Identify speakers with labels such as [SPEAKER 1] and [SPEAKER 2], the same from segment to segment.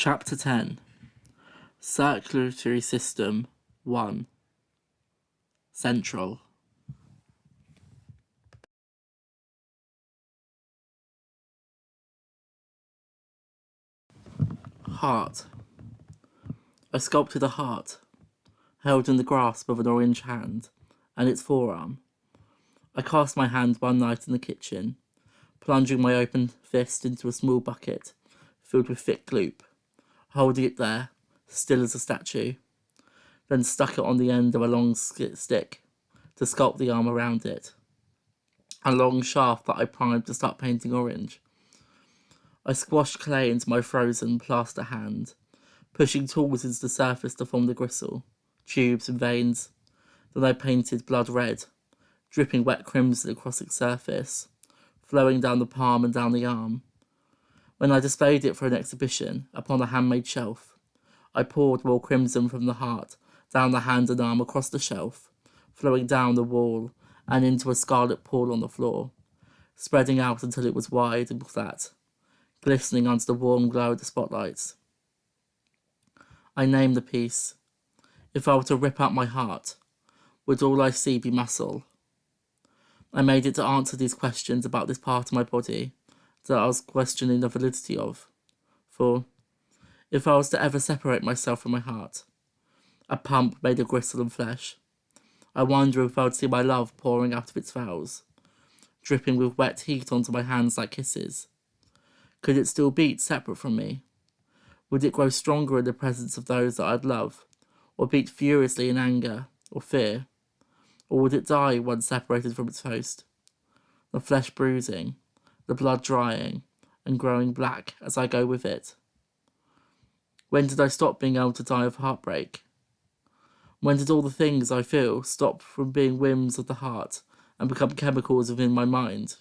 [SPEAKER 1] Chapter 10. Circulatory System 1. Central. Heart. I sculpted a heart, held in the grasp of an orange hand, and its forearm. I cast my hand one night in the kitchen, plunging my open fist into a small bucket filled with thick gloop, holding it there, still as a statue, then stuck it on the end of a long stick to sculpt the arm around it, a long shaft that I primed to start painting orange. I squashed clay into my frozen plaster hand, pushing tools into the surface to form the gristle, tubes and veins. Then I painted blood red, dripping wet crimson across its surface, flowing down the palm and down the arm. When I displayed it for an exhibition upon a handmade shelf, I poured more crimson from the heart down the hand and arm across the shelf, flowing down the wall and into a scarlet pool on the floor, spreading out until it was wide and flat, glistening under the warm glow of the spotlights. I named the piece, "If I were to rip out my heart, would all I see be muscle?" I made it to answer these questions about this part of my body that I was questioning the validity of. For, if I was to ever separate myself from my heart, a pump made of gristle and flesh, I wonder if I would see my love pouring out of its valves, dripping with wet heat onto my hands like kisses. Could it still beat separate from me? Would it grow stronger in the presence of those that I'd love, or beat furiously in anger or fear? Or would it die once separated from its host? The flesh bruising, the blood drying, and growing black as I go with it. When did I stop being able to die of heartbreak? When did all the things I feel stop from being whims of the heart and become chemicals within my mind?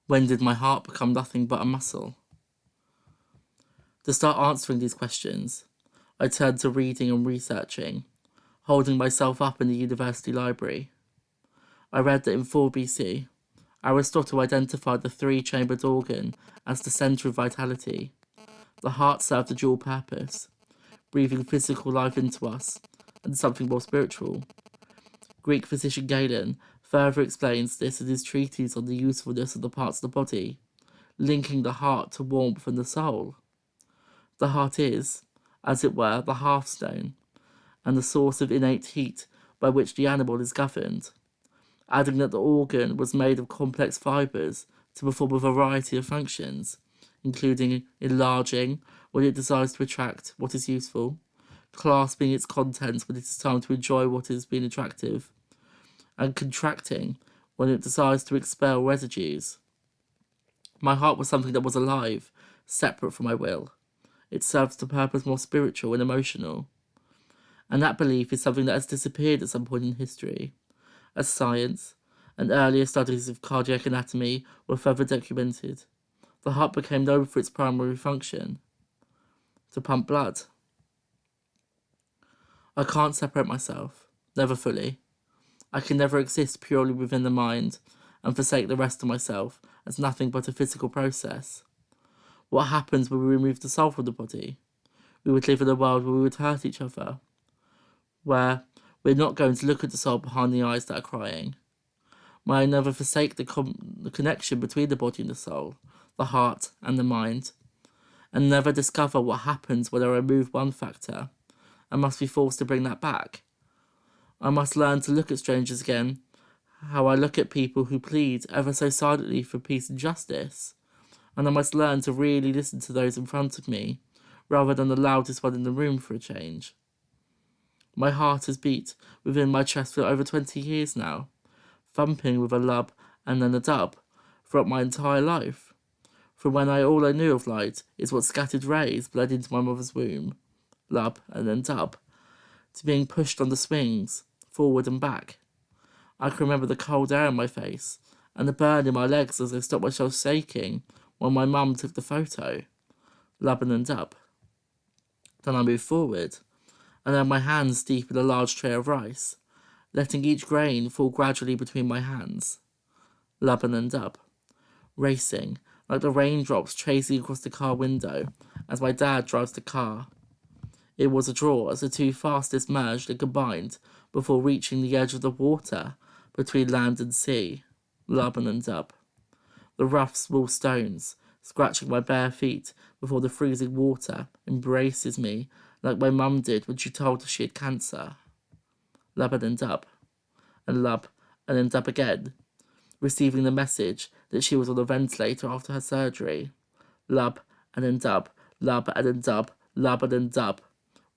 [SPEAKER 1] When did my heart become nothing but a muscle? To start answering these questions, I turned to reading and researching, holding myself up in the university library. I read that in 4 BC, Aristotle identified the three-chambered organ as the centre of vitality. The heart served a dual purpose, breathing physical life into us and something more spiritual. Greek physician Galen further explains this in his treatise on the usefulness of the parts of the body, linking the heart to warmth and the soul. The heart is, as it were, the hearthstone, and the source of innate heat by which the animal is governed, adding that the organ was made of complex fibres to perform a variety of functions, including enlarging when it desires to attract what is useful, clasping its contents when it is time to enjoy what has been attractive, and contracting when it desires to expel residues. My heart was something that was alive, separate from my will. It serves a purpose more spiritual and emotional. And that belief is something that has disappeared at some point in history, as science and earlier studies of cardiac anatomy were further documented. The heart became known for its primary function, to pump blood. I can't separate myself, never fully. I can never exist purely within the mind and forsake the rest of myself as nothing but a physical process. What happens when we remove the soul from the body? We would live in a world where we would hurt each other, where we're not going to look at the soul behind the eyes that are crying. May I never forsake the connection between the body and the soul, the heart and the mind, and never discover what happens when I remove one factor and must be forced to bring that back. I must learn to look at strangers again, how I look at people who plead ever so silently for peace and justice, and I must learn to really listen to those in front of me, rather than the loudest one in the room for a change. My heart has beat within my chest for over 20 years now, thumping with a lub and then a dub throughout my entire life. From when all I knew of light is what scattered rays bled into my mother's womb, lub and then dub, to being pushed on the swings, forward and back. I can remember the cold air in my face and the burn in my legs as I stopped myself shaking when my mum took the photo, lub and then dub. Then I moved forward, and had my hands deep in a large tray of rice, letting each grain fall gradually between my hands, lub and then dub, racing, like the raindrops tracing across the car window as my dad drives the car. It was a draw as the two fastest merged and combined before reaching the edge of the water between land and sea, Laban and Dub. The rough, small stones scratching my bare feet before the freezing water embraces me like my mum did when she told us she had cancer. Laban and Dub, and Lub, and then Dub again, receiving the message that she was on a ventilator after her surgery. Lub, and then Dub, Lub, and then Dub, Lub, and then Dub,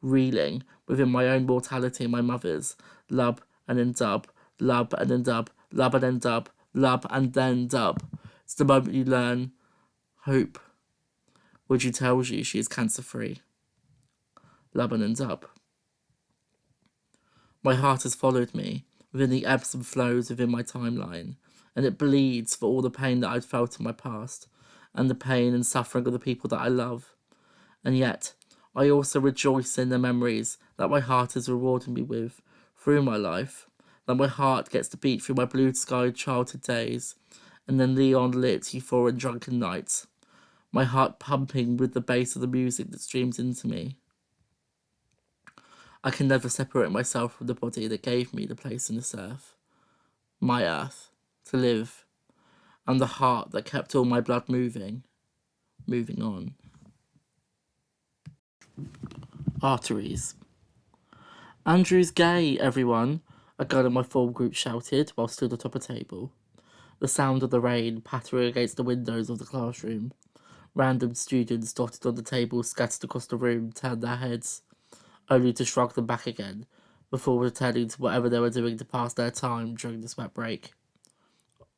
[SPEAKER 1] reeling within my own mortality and my mother's. Lub, and then Dub, Lub, and then Dub, Lub, and then Dub, Lub, and then Dub. It's the moment you learn hope, when she tells you she is cancer-free. Lub, and then Dub. My heart has followed me within the ebbs and flows within my timeline, and it bleeds for all the pain that I'd felt in my past, and the pain and suffering of the people that I love. And yet, I also rejoice in the memories that my heart has rewarded me with through my life, that my heart gets to beat through my blue-skied childhood days, and then neon-lit, euphoric drunken nights, my heart pumping with the bass of the music that streams into me. I can never separate myself from the body that gave me the place in this earth, my earth, to live, and the heart that kept all my blood moving on. Arteries. Andrew's gay, everyone, a girl in my form group shouted while stood atop a table. The sound of the rain pattering against the windows of the classroom. Random students dotted on the table scattered across the room turned their heads, only to shrug them back again, before returning to whatever they were doing to pass their time during the sweat break.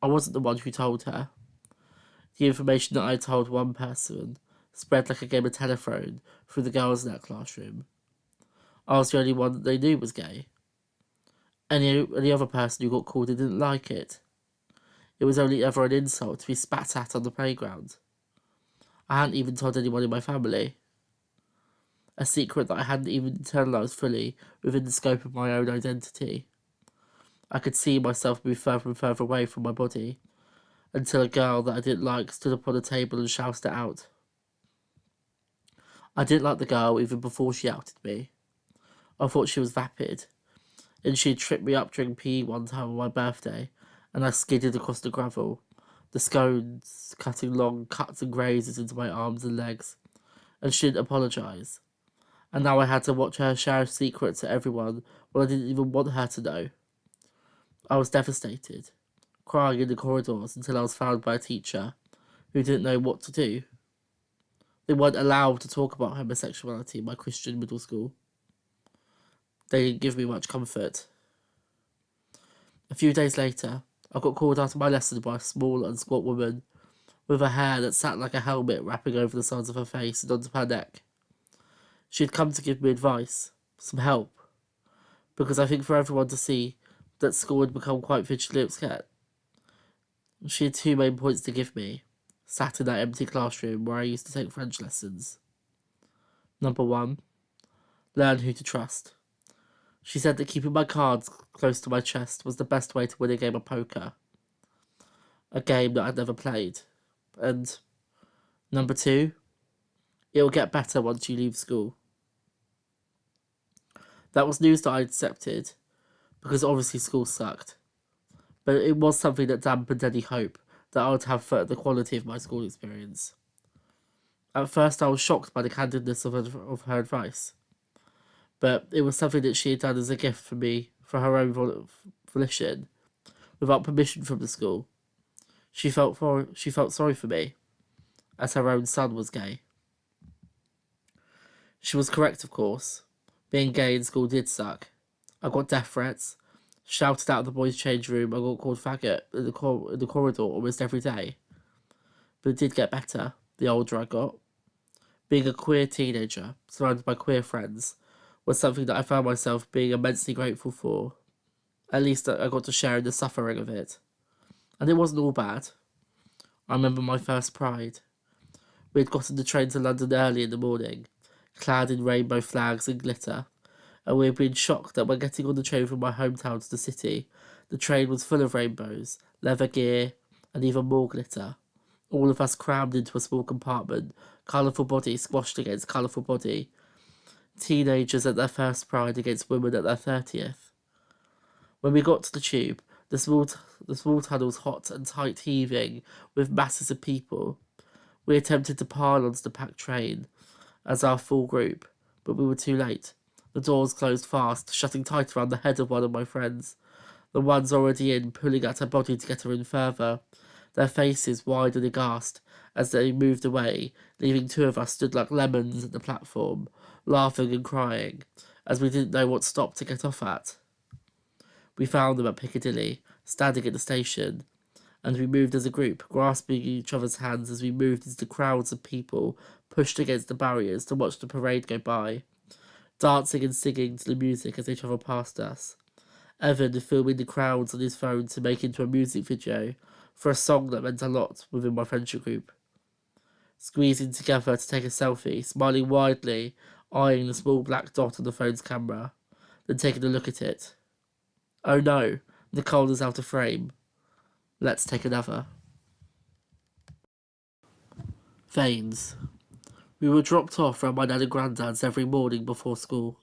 [SPEAKER 1] I wasn't the one who told her. The information that I told one person spread like a game of telephone through the girls in that classroom. I was the only one that they knew was gay. Any other person who got called didn't like it. It was only ever an insult to be spat at on the playground. I hadn't even told anyone in my family. A secret that I hadn't even internalised fully within the scope of my own identity. I could see myself move further and further away from my body, until a girl that I didn't like stood upon a table and shouted it out. I didn't like the girl even before she outed me. I thought she was vapid, and she had tripped me up during PE one time on my birthday, and I skidded across the gravel, the scones cutting long cuts and grazes into my arms and legs, and she didn't apologise. And now I had to watch her share a secret to everyone when I didn't even want her to know. I was devastated, crying in the corridors until I was found by a teacher who didn't know what to do. They weren't allowed to talk about homosexuality in my Christian middle school. They didn't give me much comfort. A few days later, I got called out of my lesson by a small and squat woman with her hair that sat like a helmet wrapping over the sides of her face and onto her neck. She had come to give me advice, some help, because I think for everyone to see that school had become quite visually upset. She had two main points to give me, sat in that empty classroom where I used to take French lessons. Number 1, learn who to trust. She said that keeping my cards close to my chest was the best way to win a game of poker. A game that I'd never played. And number 2, it'll get better once you leave school. That was news that I accepted, because obviously school sucked. But it was something that dampened any hope that I would have for the quality of my school experience. At first I was shocked by the candidness of her advice, but it was something that she had done as a gift for me for her own volition, without permission from the school. She felt sorry for me, as her own son was gay. She was correct, of course. Being gay in school did suck. I got death threats, shouted out of the boys' change room, I got called faggot in the corridor almost every day. But it did get better, the older I got. Being a queer teenager, surrounded by queer friends, was something that I found myself being immensely grateful for. At least I got to share in the suffering of it. And it wasn't all bad. I remember my first Pride. We had gotten the train to London early in the morning, clad in rainbow flags and glitter, and we had been shocked that when getting on the train from my hometown to the city, the train was full of rainbows, leather gear, and even more glitter, All of us crammed into a small compartment, colourful body squashed against colourful body. Teenagers at their first pride against women at their 30th. When we got to the tube, the small tunnels hot and tight heaving with masses of people. We attempted to pile onto the packed train as our full group, but we were too late. The doors closed fast, shutting tight around the head of one of my friends. The ones already in pulling at her body to get her in further, their faces wide and aghast as they moved away, leaving two of us stood like lemons at the platform, laughing and crying, as we didn't know what stop to get off at. We found them at Piccadilly, standing at the station, and we moved as a group, grasping each other's hands as we moved into the crowds of people pushed against the barriers to watch the parade go by, dancing and singing to the music as they travelled past us. Evan filming the crowds on his phone to make into a music video for a song that meant a lot within my friendship group. Squeezing together to take a selfie, smiling widely, eyeing the small black dot on the phone's camera, then taking a look at it. Oh no, Nicole is out of frame. Let's take another. Veins. We were dropped off around my nan and granddad's every morning before school,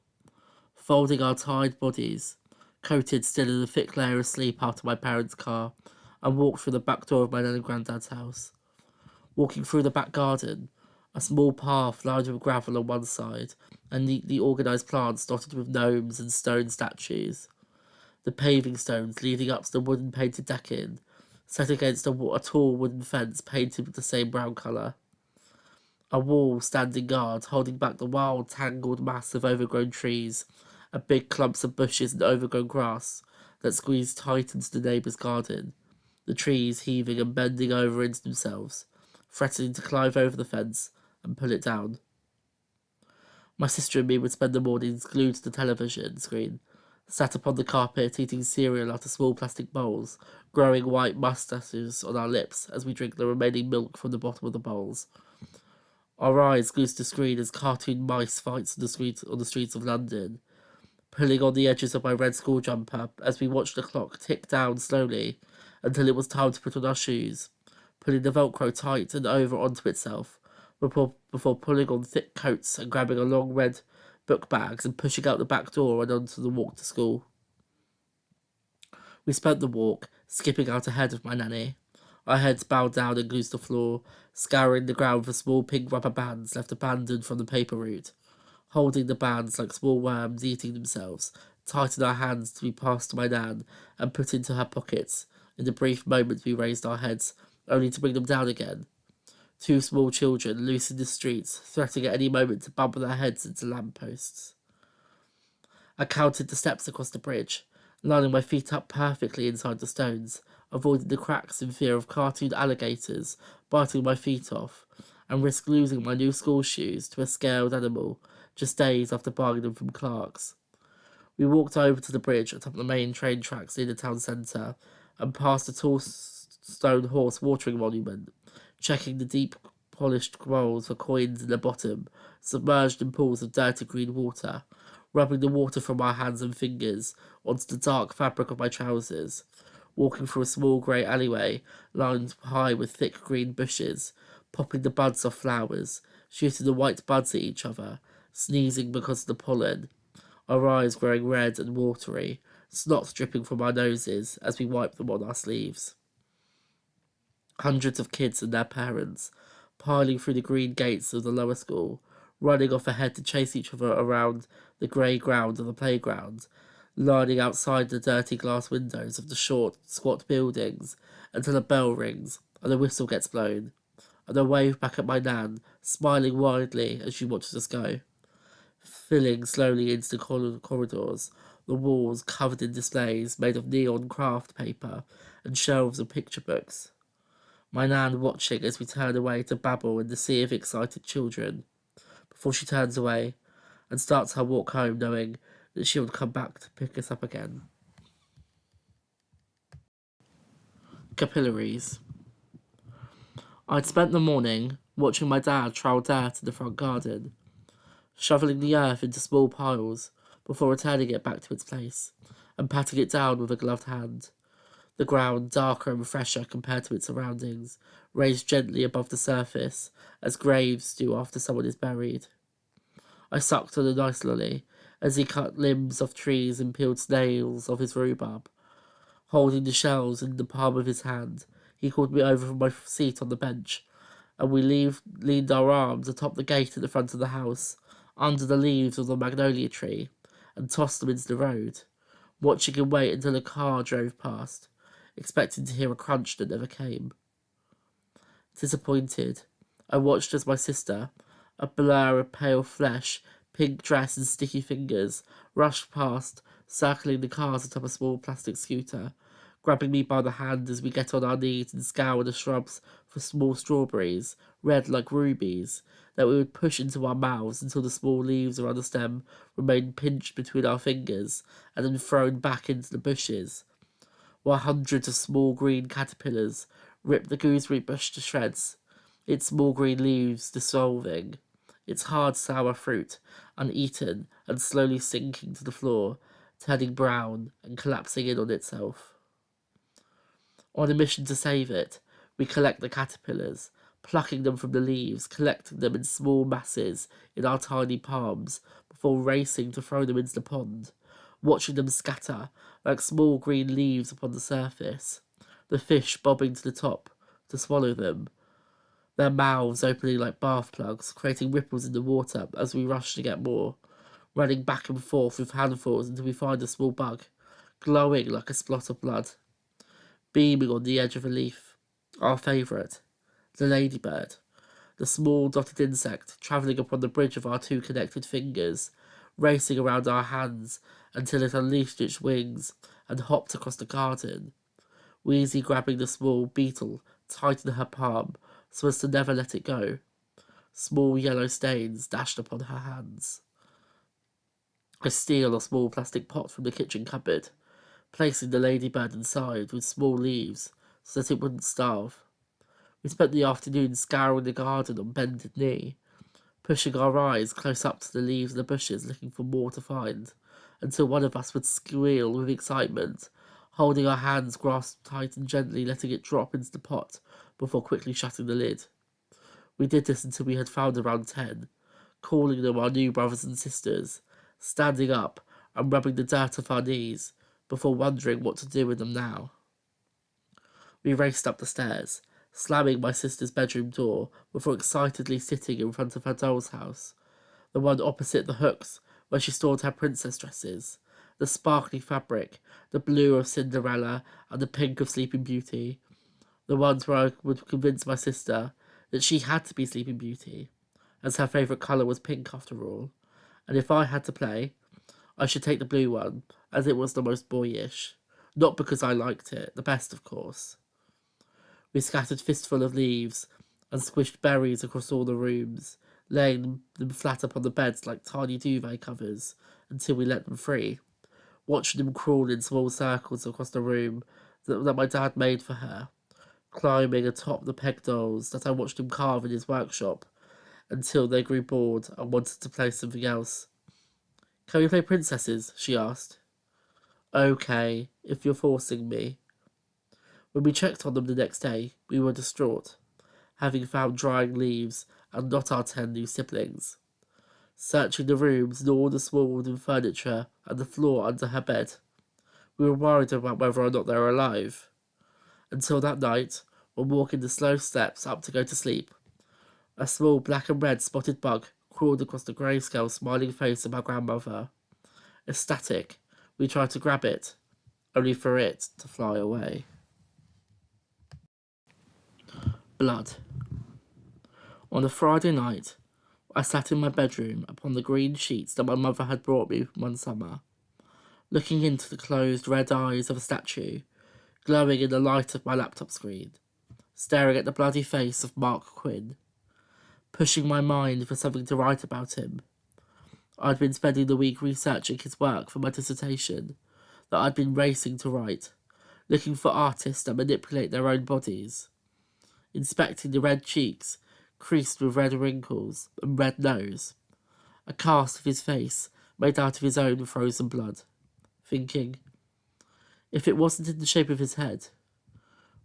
[SPEAKER 1] folding our tired bodies, coated still in a thick layer of sleep out of my parents' car, and walked through the back door of my nan and granddad's house. Walking through the back garden, a small path lined with gravel on one side, and neatly organised plants dotted with gnomes and stone statues. The paving stones leading up to the wooden painted decking, set against a tall wooden fence painted with the same brown colour. A wall standing guard, holding back the wild, tangled mass of overgrown trees, and big clumps of bushes and overgrown grass that squeezed tight into the neighbour's garden, the trees heaving and bending over into themselves, threatening to climb over the fence and pull it down. My sister and me would spend the mornings glued to the television screen, sat upon the carpet eating cereal out of small plastic bowls, growing white moustaches on our lips as we drink the remaining milk from the bottom of the bowls. Our eyes glued to the screen as cartoon mice fights on the streets of London, pulling on the edges of my red school jumper as we watched the clock tick down slowly until it was time to put on our shoes, pulling the velcro tight and over onto itself before pulling on thick coats and grabbing a long red book bags and pushing out the back door and onto the walk to school. We spent the walk, skipping out ahead of my nanny, our heads bowed down and glued to the floor, scouring the ground for small pink rubber bands left abandoned from the paper route, holding the bands like small worms eating themselves, tight in our hands to be passed to my nan and put into her pockets in the brief moments we raised our heads, only to bring them down again. Two small children loose in the streets, threatening at any moment to bump their heads into lampposts. I counted the steps across the bridge, lining my feet up perfectly inside the stones, avoiding the cracks in fear of cartoon alligators biting my feet off, and risk losing my new school shoes to a scaled animal just days after buying them from Clark's. We walked over to the bridge atop the main train tracks near the town centre, and past a tall stone horse watering monument, checking the deep polished bowls for coins in the bottom, submerged in pools of dirty green water, rubbing the water from my hands and fingers onto the dark fabric of my trousers, walking through a small grey alleyway lined high with thick green bushes, popping the buds off flowers, shooting the white buds at each other, sneezing because of the pollen, our eyes growing red and watery, snot dripping from our noses as we wiped them on our sleeves. Hundreds of kids and their parents, piling through the green gates of the lower school, running off ahead to chase each other around the grey ground of the playground, lining outside the dirty glass windows of the short, squat buildings until a bell rings and a whistle gets blown, and I wave back at my nan, smiling widely as she watches us go. Filling slowly into the corridors, the walls covered in displays made of neon craft paper and shelves of picture books. My nan watching as we turn away to babble in the sea of excited children, before she turns away and starts her walk home knowing that she will come back to pick us up again. Capillaries. I'd spent the morning watching my dad trowel dirt in the front garden, shoveling the earth into small piles before returning it back to its place and patting it down with a gloved hand. The ground, darker and fresher compared to its surroundings, raised gently above the surface, as graves do after someone is buried. I sucked on a nice lolly, as he cut limbs off trees and peeled snails off his rhubarb. Holding the shells in the palm of his hand, he called me over from my seat on the bench, and we leaned our arms atop the gate at the front of the house, under the leaves of the magnolia tree, and tossed them into the road, watching him wait until a car drove past, expecting to hear a crunch that never came. Disappointed, I watched as my sister, a blur of pale flesh, pink dress and sticky fingers, rushed past, circling the cars atop a small plastic scooter, grabbing me by the hand as we get on our knees and scour the shrubs for small strawberries, red like rubies, that we would push into our mouths until the small leaves around the stem remained pinched between our fingers and then thrown back into the bushes, while hundreds of small green caterpillars ripped the gooseberry bush to shreds, its small green leaves dissolving, its hard sour fruit uneaten and slowly sinking to the floor, turning brown and collapsing in on itself. On a mission to save it, we collect the caterpillars, plucking them from the leaves, collecting them in small masses in our tiny palms before racing to throw them into the pond, watching them scatter like small green leaves upon the surface, the fish bobbing to the top to swallow them, their mouths opening like bath plugs, creating ripples in the water as we rush to get more, running back and forth with handfuls until we find a small bug, glowing like a spot of blood, beaming on the edge of a leaf. Our favourite, the ladybird, the small dotted insect travelling upon the bridge of our two connected fingers, racing around our hands until it unleashed its wings and hopped across the garden, Wheezy grabbing the small beetle tight in her palm so as to never let it go. Small yellow stains dashed upon her hands. I steal a small plastic pot from the kitchen cupboard, placing the ladybird inside with small leaves so that it wouldn't starve. We spent the afternoon scouring the garden on bended knee, pushing our eyes close up to the leaves and the bushes looking for more to find, until one of us would squeal with excitement, holding our hands grasped tight and gently letting it drop into the pot before quickly shutting the lid. We did this until we had found around 10, calling them our new brothers and sisters, standing up and rubbing the dirt off our knees, before wondering what to do with them now. We raced up the stairs, slamming my sister's bedroom door before excitedly sitting in front of her doll's house, the one opposite the hooks where she stored her princess dresses, the sparkly fabric, the blue of Cinderella and the pink of Sleeping Beauty, the ones where I would convince my sister that she had to be Sleeping Beauty, as her favourite colour was pink after all, and if I had to play, I should take the blue one, as it was the most boyish. Not because I liked it, the best of course. We scattered fistful of leaves and squished berries across all the rooms, laying them flat upon the beds like tiny duvet covers until we let them free, watching them crawl in small circles across the room that my dad made for her, climbing atop the peg dolls that I watched him carve in his workshop until they grew bored and wanted to play something else. "Can we play princesses?" she asked. "Okay, if you're forcing me." When we checked on them the next day, we were distraught, having found drying leaves and not our 10 new siblings. Searching the rooms and all the small wooden furniture and the floor under her bed, we were worried about whether or not they were alive. Until that night, when walking the slow steps up to go to sleep, a small black and red spotted bug crawled across the grayscale smiling face of my grandmother. Ecstatic, we tried to grab it, only for it to fly away. Blood. On a Friday night, I sat in my bedroom upon the green sheets that my mother had brought me one summer, looking into the closed red eyes of a statue, glowing in the light of my laptop screen, staring at the bloody face of Mark Quinn, pushing my mind for something to write about him. I'd been spending the week researching his work for my dissertation that I'd been racing to write, looking for artists that manipulate their own bodies, inspecting the red cheeks, creased with red wrinkles, and red nose, a cast of his face made out of his own frozen blood, thinking, If it wasn't in the shape of his head,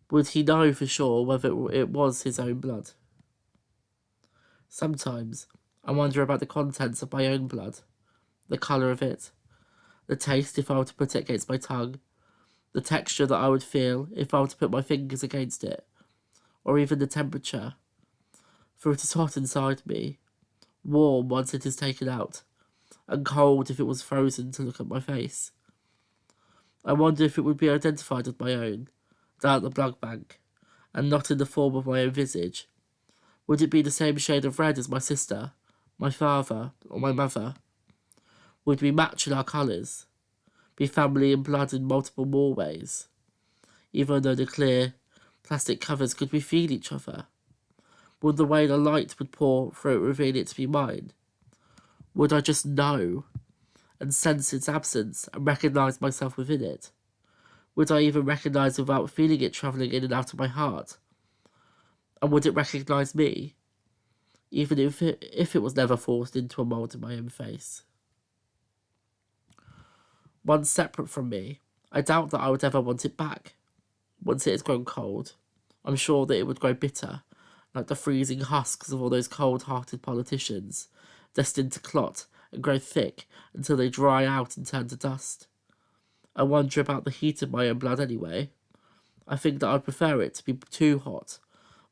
[SPEAKER 1] would he know for sure whether it was his own blood? Sometimes I wonder about the contents of my own blood, the colour of it, the taste if I were to put it against my tongue, the texture that I would feel if I were to put my fingers against it, or even the temperature, for it is hot inside me, warm once it is taken out, and cold if it was frozen to look at my face. I wonder if it would be identified as my own, down at the blood bank, and not in the form of my own visage. Would it be the same shade of red as my sister, my father, or my mother? Would we match in our colours? Be family in blood in multiple more ways? Even though the clear plastic covers, could we feel each other? Would the way the light would pour through it reveal it to be mine? Would I just know and sense its absence and recognise myself within it? Would I even recognise without feeling it travelling in and out of my heart? And would it recognise me, even if it was never forced into a mould in my own face? Once separate from me, I doubt that I would ever want it back. Once it has grown cold, I'm sure that it would grow bitter, like the freezing husks of all those cold-hearted politicians, destined to clot and grow thick until they dry out and turn to dust. I wonder about the heat of my own blood anyway. I think that I'd prefer it to be too hot,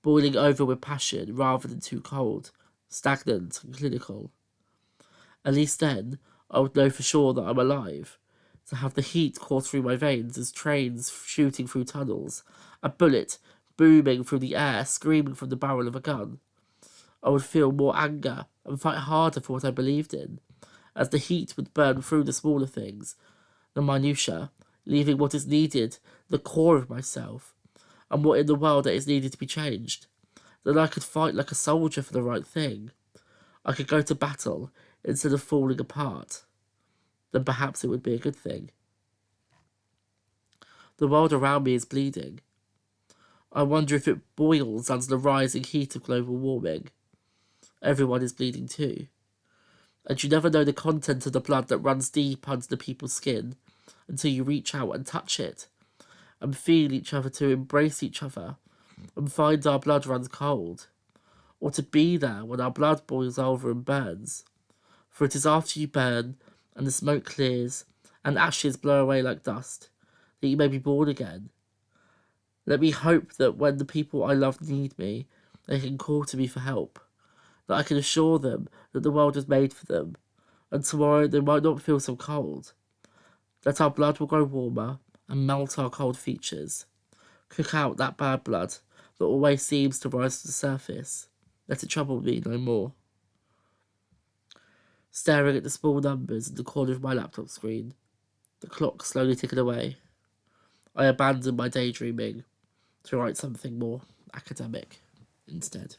[SPEAKER 1] boiling over with passion, rather than too cold, stagnant and clinical. At least then, I would know for sure that I'm alive, to have the heat course through my veins as trains shooting through tunnels, a bullet booming through the air, screaming from the barrel of a gun. I would feel more anger and fight harder for what I believed in, as the heat would burn through the smaller things, the minutiae, leaving what is needed, the core of myself, and what in the world that is needed to be changed. Then I could fight like a soldier for the right thing. I could go to battle instead of falling apart. Then perhaps it would be a good thing. The world around me is bleeding. I wonder if it boils under the rising heat of global warming. Everyone is bleeding too. And you never know the content of the blood that runs deep under the people's skin until you reach out and touch it, and feel each other, to embrace each other, and find our blood runs cold, or to be there when our blood boils over and burns. For it is after you burn, and the smoke clears, and ashes blow away like dust, that you may be born again. Let me hope that when the people I love need me, they can call to me for help, that I can assure them that the world was made for them, and tomorrow they might not feel so cold, that our blood will grow warmer and melt our cold features, cook out that bad blood that always seems to rise to the surface. Let it trouble me no more. Staring at the small numbers in the corner of my laptop screen, the clock slowly ticking away, I abandon my daydreaming to write something more academic instead.